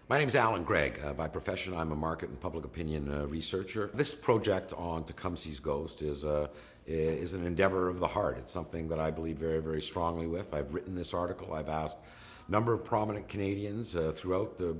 My name is Allan Gregg. By profession, I'm a market and public opinion researcher. This project on Tecumseh's ghost is an endeavor of the heart. It's something that I believe very, very strongly with. I've written this article. I've asked a number of prominent Canadians throughout the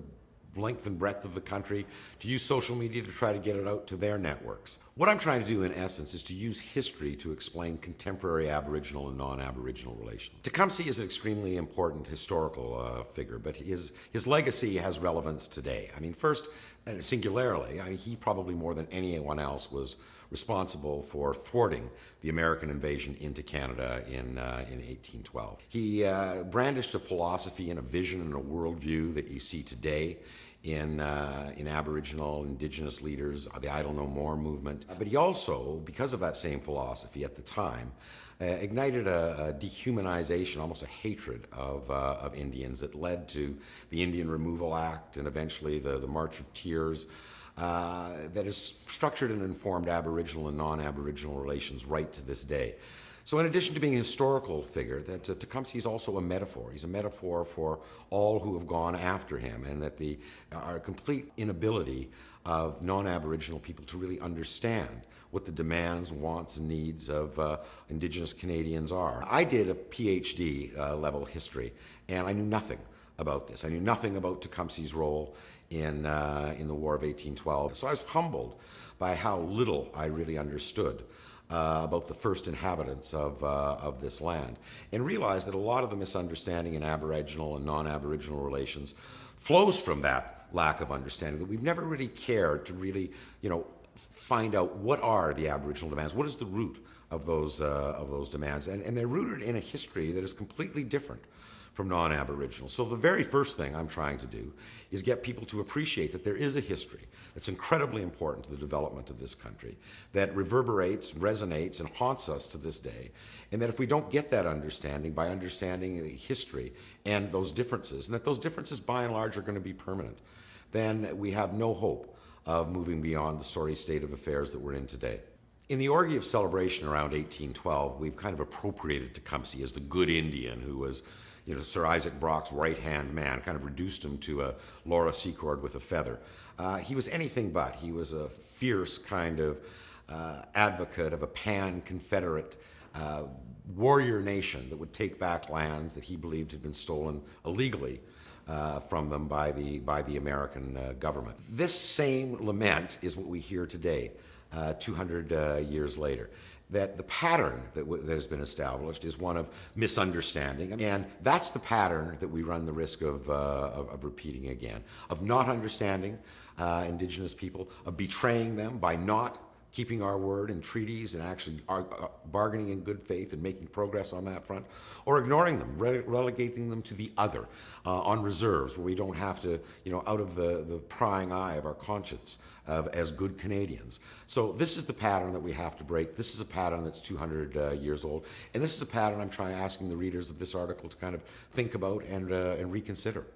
length and breadth of the country to use social media to try to get it out to their networks. What I'm trying to do, in essence, is to use history to explain contemporary Aboriginal and non-Aboriginal relations. Tecumseh is an extremely important historical figure, but his legacy has relevance today. I mean, first, and singularly, he probably more than anyone else was responsible for thwarting the American invasion into Canada in 1812. He brandished a philosophy and a vision and a worldview that you see today in Aboriginal, Indigenous leaders, the Idle No More movement. But he also, because of that same philosophy at the time, ignited a dehumanization, almost a hatred of Indians that led to the Indian Removal Act and eventually the March of Tears. That is structured and informed Aboriginal and non-Aboriginal relations right to this day. So in addition to being a historical figure, that Tecumseh is also a metaphor. He's a metaphor for all who have gone after him, and that our complete inability of non-Aboriginal people to really understand what the demands, wants, and needs of Indigenous Canadians are. I did a PhD level history, and I knew nothing about this. I knew nothing about Tecumseh's role in the War of 1812. So I was humbled by how little I really understood about the first inhabitants of this land, and realized that a lot of the misunderstanding in Aboriginal and non-Aboriginal relations flows from that lack of understanding, that we've never really cared to really, find out what are the Aboriginal demands, what is the root of those demands, and they're rooted in a history that is completely different from non-Aboriginal. So the very first thing I'm trying to do is get people to appreciate that there is a history that's incredibly important to the development of this country, that reverberates, resonates, and haunts us to this day, and that if we don't get that understanding by understanding the history and those differences, and that those differences by and large are going to be permanent, then we have no hope of moving beyond the sorry state of affairs that we're in today. In the orgy of celebration around 1812, we've kind of appropriated Tecumseh as the good Indian who was Sir Isaac Brock's right-hand man, kind of reduced him to a Laura Secord with a feather. He was anything but. He was a fierce kind of advocate of a pan-Confederate warrior nation that would take back lands that he believed had been stolen illegally from them by the American government. This same lament is what we hear today, 200 years later. That the pattern that has been established is one of misunderstanding, and that's the pattern that we run the risk of repeating again, of not understanding Indigenous people, of betraying them by not keeping our word in treaties and actually bargaining in good faith and making progress on that front, or ignoring them, relegating them to the other, on reserves where we don't have to, out of the prying eye of our conscience as good Canadians. So this is the pattern that we have to break. This is a pattern that's 200 years old, and this is a pattern I'm asking the readers of this article to kind of think about and reconsider.